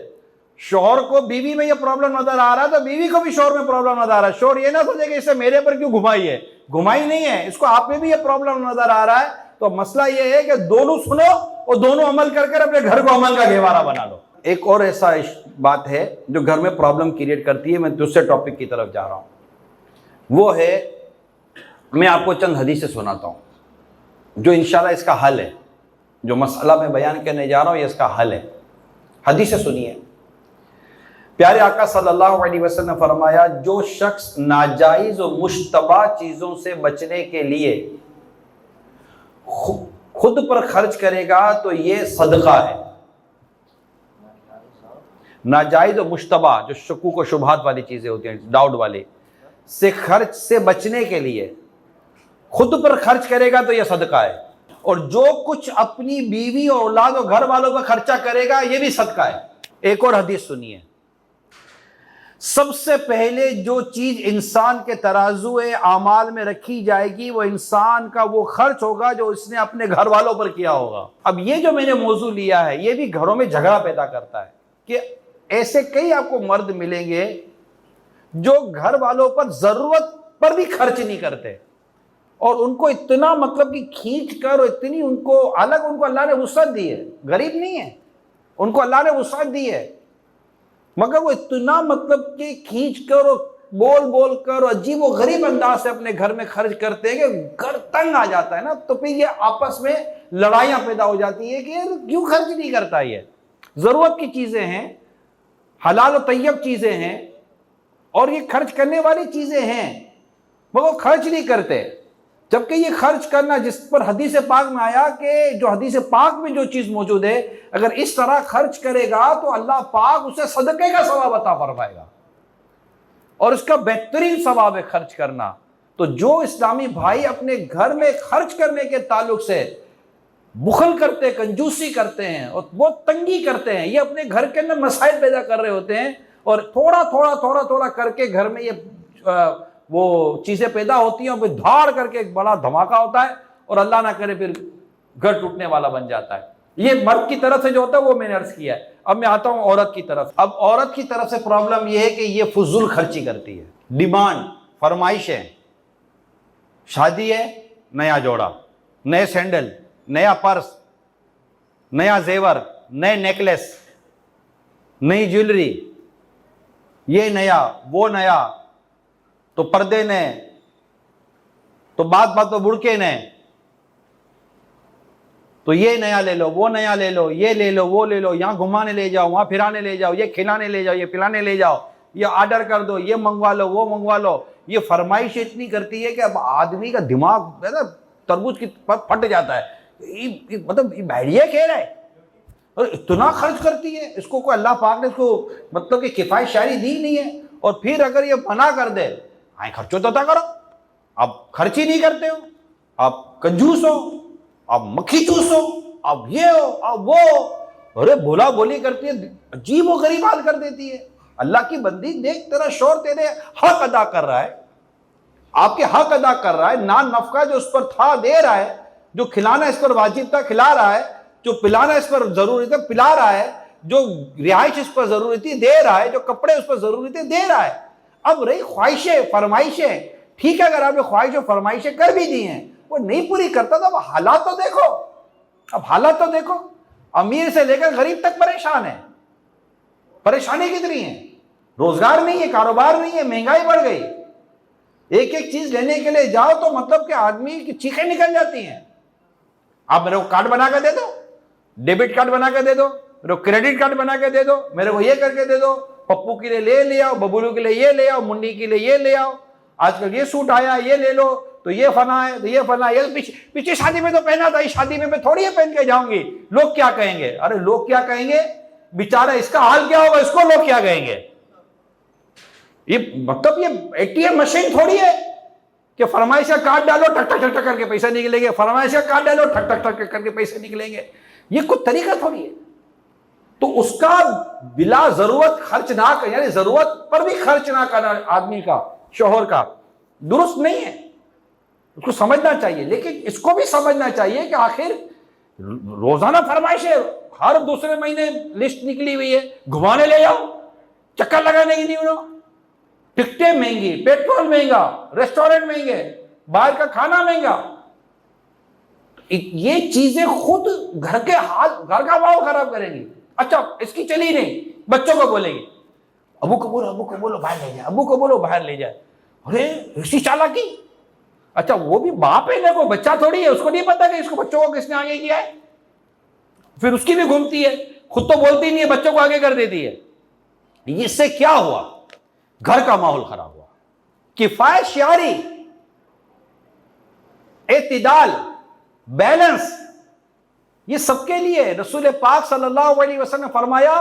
शौहर को बीवी में ये प्रॉब्लम नजर आ रहा है तो बीवी को भी शौहर में प्रॉब्लम नजर आ रहा है शौहर ये ना सोचे कि इसे मेरे पर क्यों घुमाई है घुमाई नहीं है इसको आप में भी ये प्रॉब्लम नजर आ रहा है तो मसला ये है कि दोनों सुनो और दोनों अमल कर अपने घर को अमल का गहवारा बना लो एक और ऐसा बात है जो घर में प्रॉब्लम क्रिएट करती है मैं दूसरे टॉपिक की तरफ जा रहा हूं वो है मैं आपको चंद हदीसें सुनाता हूं जो इंशाल्लाह इसका हल है जो मसला मैं बयान करने जा रहा हूं ये इसका हल है हदीसें सुनिए प्यारे आका सल्लल्लाहु अलैहि वसल्लम ने फरमाया जो शख्स नाजायज और मुश्तबा चीजों से बचने के लिए खुद पर खर्च करेगा तो ये सदका है नाजायज और मुश्तबा जो शकूक और शुबहात वाली चीजें होती हैं डाउट वाली से खर्च से बचने के लिए खुद पर खर्च करेगा तो यह सदका है और जो कुछ अपनी बीवी और औलाद और घर वालों पर खर्चा करेगा यह भी सदका है एक और हदीस सुनिए सबसे पहले जो चीज इंसान के तराजुए आमाल में रखी जाएगी वो इंसान का वो खर्च होगा जो इसने अपने घर वालों पर किया होगा अब ये जो मैंने मौजू लिया है ये भी घरों में झगड़ा पैदा करता है कि ऐसे कई आपको मर्द मिलेंगे जो घर वालों पर जरूरत पर भी खर्च नहीं करते और उनको इतना मतलब कि खींच कर इतनी उनको अलग उनको अल्लाह ने वुसअत दी है गरीब नहीं है उनको अल्लाह ने वुसअत दी है मगर वो इतना मतलब कि खींच कर और बोल कर अजीब व गरीब अंदाज से अपने घर में खर्च करते हैं कि घर तंग आ जाता है ना तो फिर ये आपस में लड़ाइयां पैदा हो जाती है कि यार क्यों खर्च नहीं करता ये जरूरत की चीजें हैं हलाल और तैयब चीजें हैं और ये खर्च करने वाली चीजें हैं मगर वो खर्च नहीं करते जबकि ये खर्च करना जिस पर हदीस पाक में आया कि जो हदीस पाक में जो चीज मौजूद है अगर इस तरह खर्च करेगा तो अल्लाह पाक उसे सदक़े का सवाब अता फरमाएगा और इसका बेहतरीन सवाब है खर्च करना तो जो इस्लामी भाई अपने घर में खर्च करने के ताल्लुक से बुखल करते हैं, कंजूसी करते हैं और बहुत तंगी करते हैं। ये अपने घर के अंदर मसाइल पैदा कर रहे होते हैं और थोड़ा थोड़ा थोड़ा थोड़ा करके घर में ये वो चीजें पैदा होती हैं और फिर धाड़ करके एक बड़ा धमाका होता है और अल्लाह ना करे फिर घर टूटने वाला बन जाता है। ये मर्द की तरफ से जो होता है वो मैंने अर्ज किया है। अब मैं आता हूं औरत की तरफ। अब औरत की तरफ से प्रॉब्लम ये है कि ये फजूल खर्ची करती है, डिमांड, फरमाइशें। शादी है, नया जोड़ा, नए सैंडल, नया पर्स, नया जेवर, नए नेकलेस, नई ज्वेलरी, ये नया वो नया, तो पर्दे ने, तो बात बात तो बुड़के ने, तो ये नया ले लो, वो नया ले लो, ये ले लो, वो ले लो, यहां घुमाने ले जाओ, वहां फिराने ले जाओ, ये खिलाने ले जाओ, ये पिलाने ले जाओ, ये ऑर्डर कर दो, ये मंगवा लो, वो मंगवा लो। ये फरमाइश इतनी करती है कि अब आदमी का दिमाग है ना तरबूज की फट जाता है। मतलब भेड़िया कह रहा है और इतना खर्च करती है, इसको कोई अल्लाह पाक ने इसको मतलब कि किफायत शायरी दी नहीं है। और फिर अगर ये मना कर दे, आए खर्चो तो करो, आप खर्च ही नहीं करते हो, आप कंजूस हो, आप मक्खी चूस हो, आप ये हो, आप वो, अरे बोला बोली करती है, अजीब व गरीब हाल कर देती है। अल्लाह की बंदी देख, तेरा शौहर तेरे हक अदा कर रहा है, आपके हक अदा कर रहा है, नान नफका जो उस पर था दे रहा है, जो खिलाना इस पर वाजिब था खिला रहा है, जो पिलाना इस पर जरूरी था पिला रहा है, जो रिहाइश इस पर जरूरी थी दे रहा है, जो कपड़े उस पर जरूरी थे दे रहा है। अब रही ख्वाहिशें फरमाइशें, ठीक है, अगर आपने ख्वाहिश और फरमाइशें कर भी दी हैं, वो नहीं पूरी करता तो अब हालात तो देखो, अब हालात तो देखो। अमीर से लेकर गरीब तक परेशान है। परेशानी कितनी है, रोजगार नहीं है, कारोबार नहीं है, महंगाई बढ़ गई। एक एक चीज लेने के लिए जाओ तो मतलब कि आदमी की चीखें निकल जाती हैं। आप मेरे को कार्ड बना कर दे दो, डेबिट कार्ड बना कर दे दो, मेरे को क्रेडिट कार्ड बना के दे दो, मेरे को ये करके दे दो, पप्पू के लिए ले आओ, बबुलू के लिए ये ले आओ, मुन्नी के लिए ये ले आओ, आजकल ये सूट आया ये ले लो, तो ये फना है, तो ये फना है, ये पीछे शादी में तो पहना था, इस शादी में मैं थोड़ी पहन के जाऊंगी, लोग क्या कहेंगे। अरे लोग क्या कहेंगे, बेचारा इसका हाल क्या होगा, इसको लोग क्या कहेंगे। ये मतलब ये एटीएम मशीन थोड़ी है कि फरमाइश का कार्ड डालो ठक ठक ठक करके पैसा निकलेंगे, फरमाइश का कार्ड डालो ठक ठक ठक करके पैसे निकलेंगे। ये कोई तरीका थोड़ी है। तो उसका बिला जरूरत खर्च ना कर, यानी जरूरत पर भी खर्च ना करना आदमी का, शोहर का, दुरुस्त नहीं है। उसको समझना चाहिए, लेकिन इसको भी समझना चाहिए कि आखिर रोजाना फरमाइश है, हर दूसरे महीने लिस्ट निकली हुई है, घुमाने ले जाओ, चक्कर लगाने की नहीं, टिकटें महंगी, पेट्रोल महंगा, रेस्टोरेंट महंगे, बाहर का खाना महंगा। ये चीजें खुद घर के हाल, घर का भाव खराब करेंगी। अच्छा इसकी चली नहीं, बच्चों को बोलेगी, अबू को बोलो बाहर ले जाए, अबू को बोलो बाहर ले जाए। अरे ऐसी चालाकी। अच्छा वो भी बाप है ना, कोई बच्चा थोड़ी है, उसको नहीं पता कि इसको बच्चों को किसने आगे किया है। फिर उसकी भी घूमती है, खुद तो बोलती नहीं है, बच्चों को आगे कर देती है। इससे क्या हुआ, घर का माहौल खराब हुआ। किफायत शारी, एतिदाल, बैलेंस, ये सबके लिए रसूल पाक सल्लल्लाहु अलैहि वसल्लम ने फरमाया,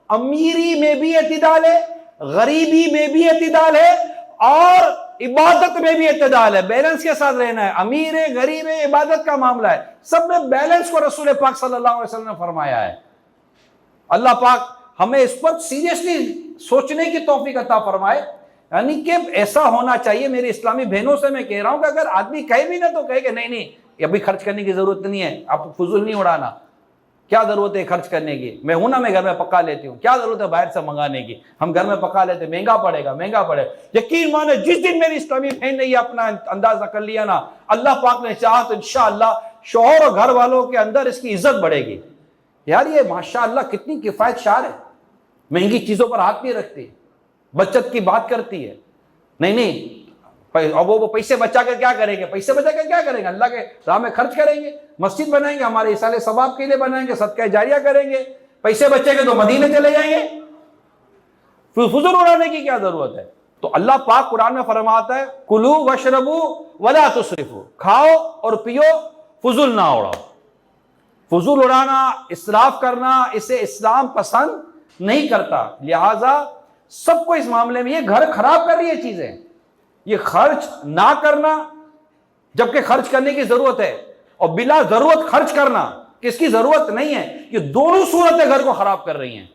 अमीरी में भी एतिदाल है, गरीबी में भी एतिदाल है और इबादत में भी एतिदाल है। बैलेंस के साथ रहना है। अमीर है, गरीब है, इबादत का मामला है, सब में बैलेंस को रसूल पाक सल्लल्लाहु अलैहि वसल्लम ने फरमाया है। अल्लाह पाक हमें इस पर सीरियसली सोचने की तौफीक अता फरमाए। यानी कि ऐसा होना चाहिए। मेरी इस्लामी बहनों से मैं कह रहा हूं कि अगर आदमी कहे भी ना तो कहे कि नहीं नहीं अभी खर्च करने की जरूरत नहीं है, आप फजूल नहीं उड़ाना, क्या जरूरत है खर्च करने की, मैं हूं ना, मैं घर में पका लेती हूँ, क्या जरूरत है बाहर से मंगाने की, हम घर में पका लेते, महंगा पड़ेगा। यकीन माने जिस दिन मेरी इस्लामी बहन ने अपना अंदाजा कर लिया ना, अल्लाह पाक ने चाहा तो इंशाअल्लाह शौहर और घर वालों के अंदर इसकी इज्जत बढ़ेगी। यार ये माशाअल्लाह कितनी किफायत शार है, महंगी चीजों पर हाथ नहीं रखती, बचत की बात करती है। नहीं अब वो पैसे बचा कर क्या करेंगे, पैसे बचा कर क्या करेंगे, अल्लाह के राह में खर्च करेंगे, मस्जिद बनाएंगे, हमारे इसाले सवाब के लिए बनाएंगे, सदका जारिया करेंगे, पैसे बचेंगे तो मदीने चले जाएंगे। फुजूल उड़ाने की क्या जरूरत है। तो अल्लाह पाक कुरान में फरमाता है, कुलू वशरबू वला तुसरिफू, खाओ और पियो, फुजूल ना उड़ाओ। फुजूल उड़ाना, इसराफ करना, इसे इस्लाम पसंद नहीं करता। लिहाजा सबको इस मामले में, ये घर खराब कर रही है चीजें, ये खर्च ना करना जबकि खर्च करने की जरूरत है, और बिला जरूरत खर्च करना, किसकी जरूरत नहीं है, ये दोनों सूरतें घर को खराब कर रही हैं,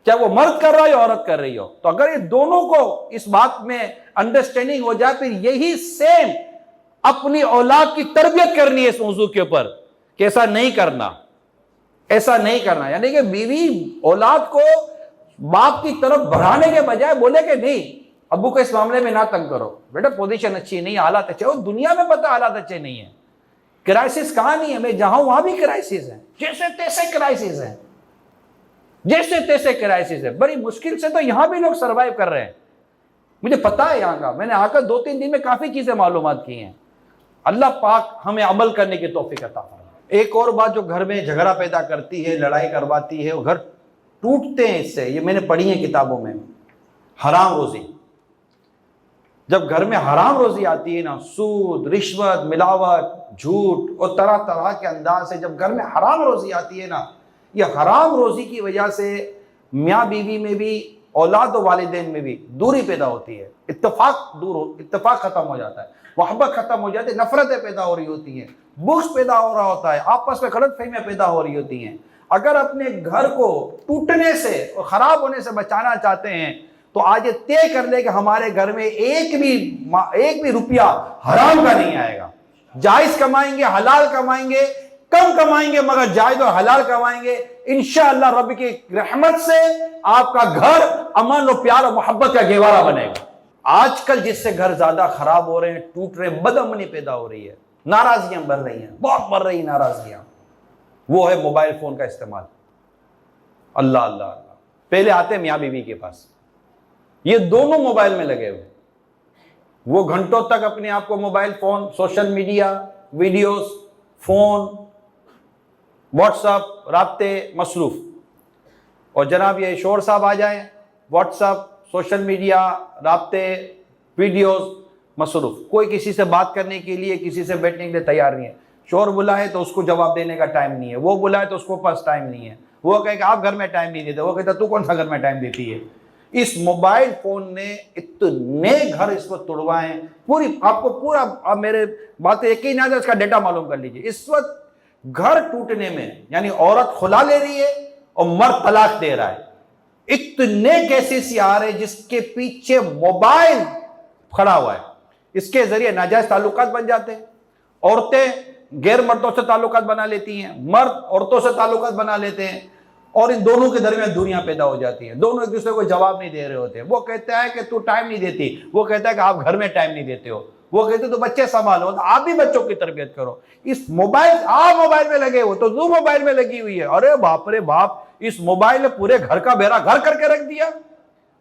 चाहे वो मर्द कर रहा हो या औरत कर रही हो। तो अगर ये दोनों को इस बात में अंडरस्टैंडिंग हो जाए, फिर यही सेम अपनी औलाद की तरबियत करनी है इस मौजू के ऊपर कि ऐसा नहीं करना, ऐसा नहीं करना। यानी कि बीवी औलाद को बाप की तरफ बढ़ाने के बजाय बोले कि नहीं, अब्बू को इस मामले में ना तंग करो, बेटा पोजीशन अच्छी नहीं, हालात अच्छे, वो दुनिया में पता हालात अच्छे नहीं है, क्राइसिस कहां नहीं है, मैं जहां वहां भी क्राइसिस है, जैसे तैसे क्राइसिस है, जैसे तैसे क्राइसिस है। बड़ी मुश्किल से तो यहां भी लोग सरवाइव कर रहे हैं, मुझे पता है यहां का, मैंने आकर 2-3 दिन में काफी चीजें मालूमात की हैं। अल्लाह पाक हमें अमल करने की तौफीक अता फरमाए। एक और बात जो घर में झगड़ा पैदा करती है, लड़ाई करवाती है, वो घर टूटते हैं इससे, ये मैंने पढ़ी है किताबों में, हराम रोजी। जब घर में हराम रोजी आती है ना, सूद, रिश्वत, मिलावट, झूठ और तरह तरह के अंदाज से जब घर में हराम रोजी आती है ना, ये हराम रोजी की वजह से मियाँ बीवी में भी, औलाद और वालिदैन में भी दूरी पैदा होती है, इत्तेफाक खत्म हो जाता है, मोहब्बत खत्म हो जाती है, नफरतें पैदा हो रही होती हैं, बुग़्ज़ पैदा हो रहा होता है, आपस में गलतफहमियां पैदा हो रही होती हैं। अगर अपने घर को टूटने से और खराब होने से बचाना चाहते हैं तो आज ये तय कर ले कि हमारे घर में एक भी रुपया हराम का नहीं आएगा। जायज कमाएंगे, हलाल कमाएंगे, कम कमाएंगे मगर जायज और हलाल कमाएंगे। इंशाअल्लाह रब की रहमत से आपका घर अमन और प्यार और मोहब्बत का गहवारा बनेगा। आजकल जिससे घर ज्यादा खराब हो रहे हैं, टूट रहे, बदअमनी पैदा हो रही है, नाराजगियां बढ़ रही हैं, बहुत बढ़ रही नाराजगियां, वो है मोबाइल फोन का इस्तेमाल। अल्लाह अल्लाह अल्लाह। पहले आते मियाँ बीवी के पास, ये दोनों मोबाइल में लगे हुए, वो घंटों तक अपने आप को mobile phone, social media, videos, phone, WhatsApp, राब्ते मसरूफ। और जनाब ये शोर साहब आ जाए, व्हाट्सएप, सोशल मीडिया, राब्ते, वीडियोस, मसरूफ। कोई किसी से बात करने के लिए, किसी से बैठने के लिए तैयार नहीं है। शोर बुलाए तो उसको जवाब देने का टाइम नहीं है, वो बुलाए तो उसको पास टाइम नहीं है, वो कहे कि आप घर में टाइम नहीं देते, वो कहता तू कौन सा घर में टाइम देती है। इस मोबाइल फोन ने इतने घर इसको तोड़वाए, पूरी आपको पूरा, आप मेरे बातें एक ही ना इसका डेटा मालूम कर लीजिए। इस वक्त घर टूटने में, यानी औरत खुला ले रही है और मर्द तलाक दे रहा है, इतने केसेस आ रहे जिसके पीछे मोबाइल खड़ा हुआ है। इसके जरिए नाजायज ताल्लुकात बन जाते हैं, औरतें गैर मर्दों से ताल्लुकात बना लेती हैं, मर्द औरतों से ताल्लुकात बना लेते हैं, और इन दोनों के दरमियान दूरियां पैदा हो जाती हैं। दोनों एक दूसरे को जवाब नहीं दे रहे होते। वो कहता है कि तू टाइम नहीं देती, वो कहता है कि आप घर में टाइम नहीं देते हो, वो कहते तो बच्चे संभालो, तो आप भी बच्चों की तरबियत करो। इस मोबाइल, आप मोबाइल में लगे हो तो तू मोबाइल में लगी हुई है। अरे बाप रे बाप, इस मोबाइल ने पूरे घर का बेड़ा घर करके रख दिया।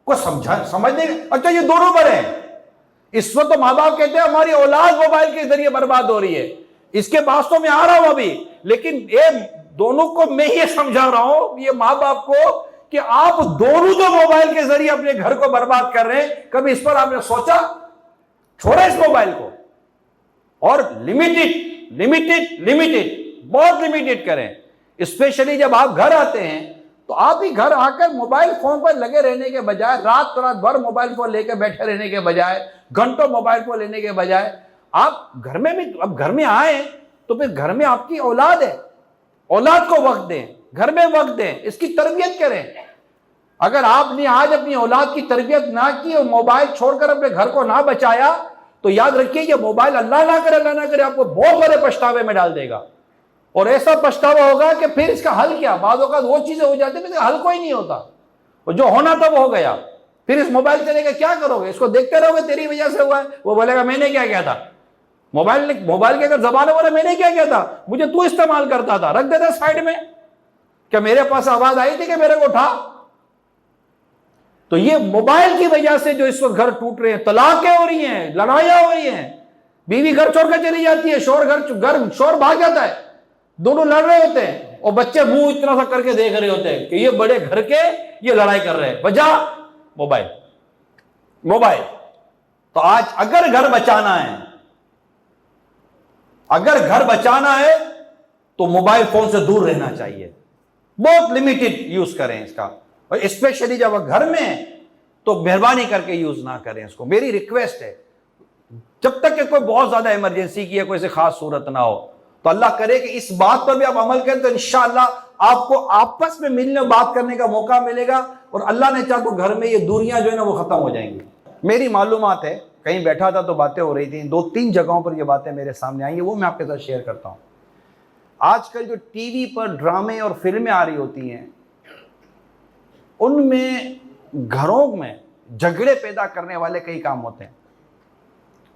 को समझने, अच्छा ये दोनों बड़े हैं। इस वक्त तो माँ बाप कहते हैं हमारी औलाद मोबाइल के जरिए बर्बाद हो रही है, इसके वास्तव में आ रहा हूं अभी, लेकिन ये दोनों को मैं ये समझा रहा हूं, ये माँ बाप को, कि आप दोनों तो मोबाइल के जरिए अपने घर को बर्बाद कर रहे हैं। कभी इस पर आपने सोचा? छोड़े इस मोबाइल को और लिमिटेड बहुत लिमिटेड करें। स्पेशली जब आप घर आते हैं तो आप ही घर आकर मोबाइल फोन पर लगे रहने के बजाय, रात भर मोबाइल फोन लेकर बैठे रहने के बजाय, घंटों मोबाइल फोन लेने के बजाय, आप घर में भी, अब घर में आए तो फिर घर में आपकी औलाद है, औलाद को वक्त दें, घर में वक्त दें, इसकी तरबियत करें। अगर आपने आज अपनी औलाद की तरबियत ना की और मोबाइल छोड़कर अपने घर को ना बचाया तो याद रखिए ये मोबाइल अल्लाह ना करे आपको बहुत बड़े पछतावे में डाल देगा। और ऐसा पछतावा होगा कि फिर इसका हल क्या, बाद वो चीजें हो जाती है इसका हल कोई नहीं होता, और जो होना था वो हो गया। फिर इस मोबाइल चलेगा, क्या करोगे? इसको देखते रहोगे, तेरी वजह से हुआ है। वो बोलेगा मैंने क्या किया था, मोबाइल के अगर जबान बोले मैंने क्या किया था, मुझे तू इस्तेमाल करता था, रख देता साइड में, क्या मेरे पास आवाज आई थी कि मेरे को उठा? तो ये मोबाइल की वजह से जो इस वक्त घर टूट रहे हैं, तलाकें हो रही हैं, लड़ाइयां हो रही हैं, बीवी घर छोड़कर चली जाती है, शोर भाग जाता है, दोनों लड़ रहे होते हैं और बच्चे मुंह इतना सा करके देख रहे होते हैं कि ये बड़े घर के ये लड़ाई कर रहे हैं। वजह मोबाइल। तो आज अगर घर बचाना है तो मोबाइल फोन से दूर रहना चाहिए, बहुत लिमिटेड यूज करें इसका, और स्पेशली जब घर में तो मेहरबानी करके यूज ना करें इसको। मेरी रिक्वेस्ट है, जब तक कि कोई बहुत ज्यादा इमरजेंसी की है, कोई से खास सूरत ना हो, तो अल्लाह करे कि इस बात पर भी आप अमल करें तो इंशाअल्लाह आपको आपस में मिलने बात करने का मौका मिलेगा, और अल्लाह ने चाहा तो घर में ये दूरियां जो है ना वो खत्म हो जाएंगी। मेरी मालूमात है, कहीं बैठा था तो बातें हो रही थी, 2-3 जगहों पर ये बातें मेरे सामने आई है, वो मैं आपके साथ शेयर करता हूँ। आजकल जो टीवी पर ड्रामे और फिल्में आ रही होती हैं, उनमें घरों में झगड़े पैदा करने वाले कई काम होते हैं।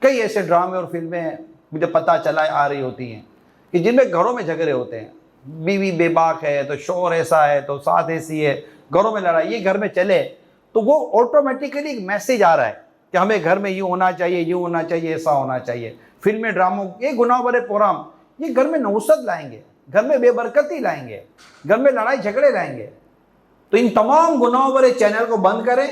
कई ऐसे ड्रामे और फिल्में मुझे पता चला आ रही होती हैं कि जिनमें घरों में झगड़े होते हैं। बीवी बेबाक है तो शौहर ऐसा है तो सास ऐसी है, घरों में लड़ाई, ये घर में चले तो वो ऑटोमेटिकली एक मैसेज आ रहा है कि हमें घर में यूँ होना चाहिए, यूँ होना चाहिए, ऐसा होना चाहिए। फिल्में, ड्रामों, ये गुनाह भरे प्रोग्राम ये घर में नौसत लाएंगे, घर में बेबरकती लाएंगे, घर में लड़ाई झगड़े लाएंगे। तो इन तमाम गुनाहों भरे चैनल को बंद करें